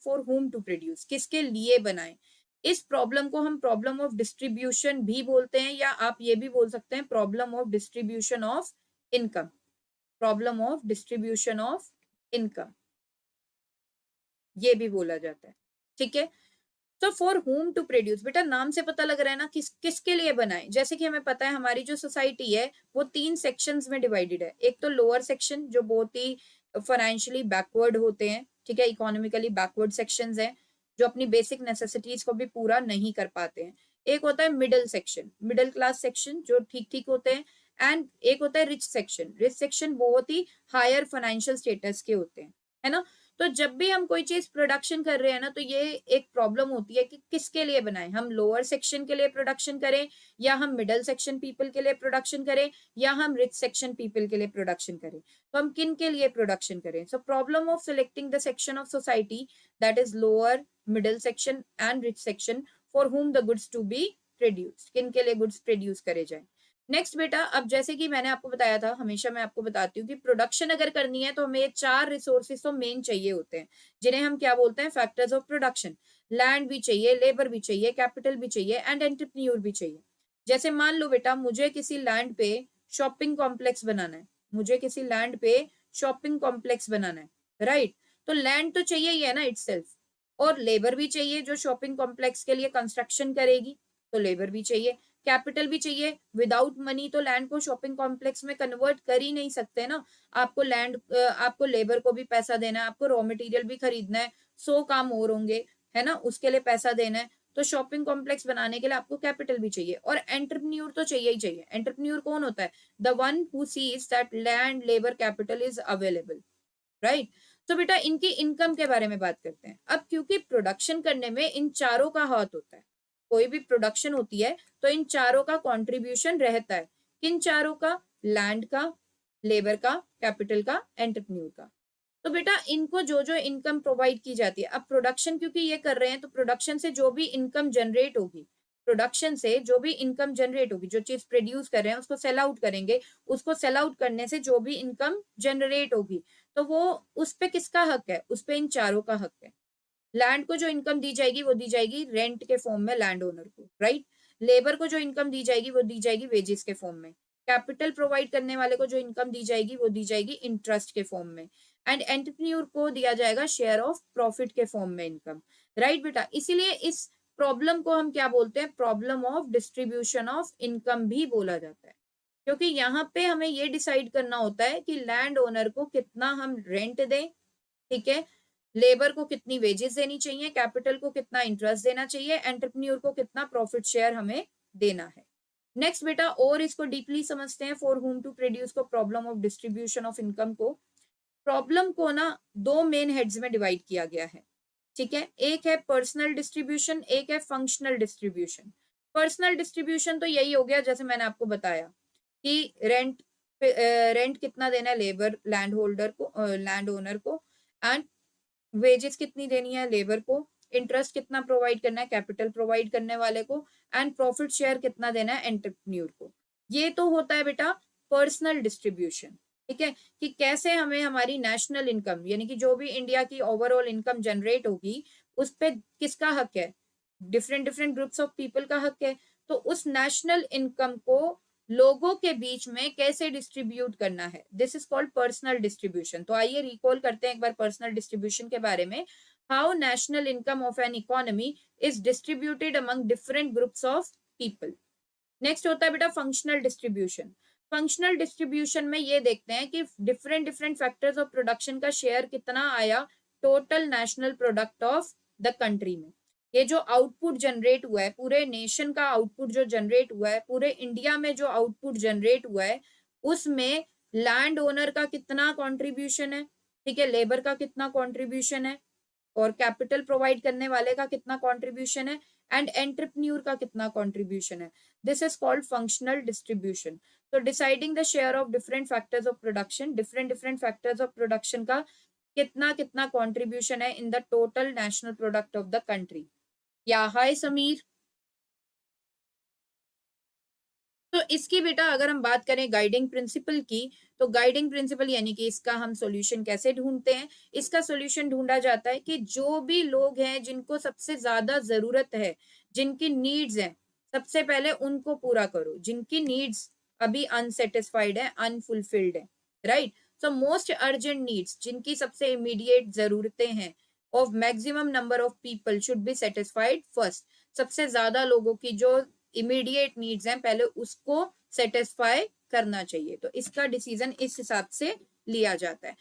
For home to produce, किसके लिए बनाएं। इस प्रॉब्लम को हम प्रॉब्लम ऑफ डिस्ट्रीब्यूशन भी बोलते हैं, या आप ये भी बोल सकते हैं problem of distribution of income, problem of distribution of income ये भी बोला जाता है। ठीक है, तो फॉर होम टू प्रोड्यूस, बेटा नाम से पता लग रहा है ना किसके लिए बनाए। जैसे कि हमें पता है हमारी जो सोसाइटी है वो 3 सेक्शंस में डिवाइडेड है। एक तो लोअर सेक्शन जो बहुत ही फाइनेंशियली बैकवर्ड होते हैं, ठीक है, इकोनॉमिकली बैकवर्ड सेक्शंस हैं जो अपनी बेसिक नेसेसिटीज को भी पूरा नहीं कर पाते हैं। एक होता है middle section, middle class section जो ठीक ठीक होते हैं। एंड एक होता है रिच सेक्शन, रिच सेक्शन बहुत ही हायर फाइनेंशियल स्टेटस के होते हैं, है ना। तो जब भी हम कोई चीज प्रोडक्शन कर रहे हैं ना, तो ये एक प्रॉब्लम होती है कि किसके लिए बनाएं, हम लोअर सेक्शन के लिए प्रोडक्शन करें, या हम मिडिल सेक्शन पीपल के लिए प्रोडक्शन करें, या हम रिच सेक्शन पीपल के लिए प्रोडक्शन करें। तो हम किन के लिए प्रोडक्शन करें। So problem of selecting the section of society that is lower, middle section and rich section for whom the goods to be produced, किन के लिए गुड्स प्रोड्यूस करे जाए। नेक्स्ट बेटा, अब जैसे कि मैंने आपको बताया था, हमेशा मैं आपको बताती हूँ कि प्रोडक्शन अगर करनी है तो हमें ये 4 रिसोर्सेज तो मेन चाहिए होते हैं, जिन्हें हम क्या बोलते हैं, फैक्टर्स ऑफ प्रोडक्शन। लैंड भी चाहिए, लेबर भी चाहिए, कैपिटल भी चाहिए एंड एंटरप्रेन्योर भी चाहिए। जैसे मान लो बेटा मुझे किसी लैंड पे शॉपिंग कॉम्प्लेक्स बनाना है, मुझे किसी लैंड पे शॉपिंग कॉम्प्लेक्स बनाना है, राइट। तो लैंड तो चाहिए ही है ना इटसेल्फ, और लेबर भी चाहिए जो शॉपिंग कॉम्प्लेक्स के लिए कंस्ट्रक्शन करेगी, तो लेबर भी चाहिए, कैपिटल भी चाहिए। विदाउट मनी तो लैंड को शॉपिंग कॉम्प्लेक्स में कन्वर्ट कर ही नहीं सकते ना। आपको लैंड, आपको लेबर को भी पैसा देना है, आपको रॉ मटेरियल भी खरीदना है, 100 काम और होंगे, है ना, उसके लिए पैसा देना है। तो शॉपिंग कॉम्प्लेक्स बनाने के लिए आपको कैपिटल भी चाहिए, और एंटरप्रेन्योर तो चाहिए ही चाहिए। एंटरप्रेन्योर कौन होता है, the one who seize that land, labour, capital is available, right. तो बेटा इनकी इनकम के बारे में बात करते हैं। अब क्योंकि प्रोडक्शन करने में इन चारों का हाथ होता है, कोई भी प्रोडक्शन होती है तो इन चारों का कंट्रीब्यूशन रहता है। किन चारों का, लैंड का, लेबर का, कैपिटल का, एंटरप्रेन्योर का। तो बेटा इनको जो जो इनकम प्रोवाइड की जाती है, अब प्रोडक्शन क्योंकि ये कर रहे हैं तो प्रोडक्शन से जो भी इनकम जनरेट होगी, प्रोडक्शन से जो भी इनकम जनरेट होगी, जो चीज प्रोड्यूस कर रहे हैं उसको सेल आउट करेंगे, उसको सेल आउट करने से जो भी इनकम जनरेट होगी, तो वो उस पे किसका हक है, उस पे इन चारों का हक है। लैंड को जो इनकम दी जाएगी वो दी जाएगी रेंट के फॉर्म में लैंड ओनर को, राइट। लेबर को जो इनकम दी जाएगी वो दी जाएगी वेजेस के फॉर्म में। कैपिटल प्रोवाइड करने वाले को जो इनकम दी जाएगी वो दी जाएगी इंटरेस्ट के फॉर्म में। एंड एंटरप्रेन्योर को दिया जाएगा शेयर ऑफ प्रॉफिट के फॉर्म में इनकम, राइट बेटा। इसीलिए इस प्रॉब्लम को हम क्या बोलते हैं, problem of distribution of income भी बोला जाता है। क्योंकि यहाँ पे हमें ये डिसाइड करना होता है कि लैंड ओनर को कितना हम रेंट दें, ठीक है, लेबर को कितनी वेजेस देनी चाहिए, कैपिटल को कितना इंटरेस्ट देना चाहिए, एंटरप्रेन्योर को कितना प्रॉफिट शेयर हमें देना है। नेक्स्ट बेटा और इसको डीपली समझते हैं, फॉर होम टू प्रोड्यूस को, problem of distribution of income को। प्रॉब्लम को ना 2 मेन हेड्स में डिवाइड किया गया है, ठीक है। एक है पर्सनल डिस्ट्रीब्यूशन, एक है फंक्शनल डिस्ट्रीब्यूशन। पर्सनल डिस्ट्रीब्यूशन तो यही हो गया जैसे मैंने आपको बताया कि रेंट कितना देना है लेबर, लैंड होल्डर को, लैंड ओनर को, एंड वेजेस कितनी देनी है लेबर को, इंटरेस्ट कितना प्रोवाइड करना है कैपिटल प्रोवाइड करने वाले को, एंड प्रॉफिट शेयर कितना देना है एंटरप्रेन्योर को। ये तो होता है बेटा पर्सनल डिस्ट्रीब्यूशन, ठीक है, कि कैसे हमें हमारी नेशनल इनकम यानी कि जो भी इंडिया की ओवरऑल इनकम जनरेट होगी उस पे किसका हक है, different different groups of people का हक है। तो उस नेशनल इनकम को लोगों के बीच में कैसे डिस्ट्रीब्यूट करना है, this is called personal distribution. तो आइए रिकॉल करते हैं एक बार पर्सनल डिस्ट्रीब्यूशन के बारे में। How national income of an economy is distributed among different groups of people. Next होता है बेटा फंक्शनल डिस्ट्रीब्यूशन। फंक्शनल डिस्ट्रीब्यूशन में ये देखते हैं कि different different factors of production का शेयर कितना आया total national product of the country में। ये जो आउटपुट जनरेट हुआ है, पूरे नेशन का आउटपुट जो जनरेट हुआ है, पूरे इंडिया में जो आउटपुट जनरेट हुआ है, उसमें लैंड ओनर का कितना कॉन्ट्रीब्यूशन है, ठीक है, लेबर का कितना कॉन्ट्रीब्यूशन है, और कैपिटल प्रोवाइड करने वाले का कितना कॉन्ट्रीब्यूशन है, एंड एंटरप्रेन्योर का कितना कॉन्ट्रीब्यूशन है। This is called functional distribution. तो deciding the share of different factors of production, different different factors of production का कितना कितना कॉन्ट्रीब्यूशन है in the total national product of the country. या हाय समीर। तो इसकी बेटा अगर हम बात करें गाइडिंग प्रिंसिपल की, तो गाइडिंग प्रिंसिपल यानी कि इसका हम सॉल्यूशन कैसे ढूंढते हैं? इसका सॉल्यूशन ढूंढा जाता है कि जो भी लोग हैं जिनको सबसे ज्यादा जरूरत है, जिनकी नीड्स हैं, सबसे पहले उनको पूरा करो, जिनकी नीड्स अभी अनसेटिस्फाइड है, अनफुलफिल्ड है, right? So most urgent needs, जिनकी सबसे इमीडिएट जरूरतें हैं, of maximum number of people should be satisfied first. सबसे ज्यादा लोगों की जो इमीडिएट नीड्स हैं, पहले उसको सेटिस्फाई करना चाहिए। तो इसका डिसीजन इस हिसाब से लिया जाता है।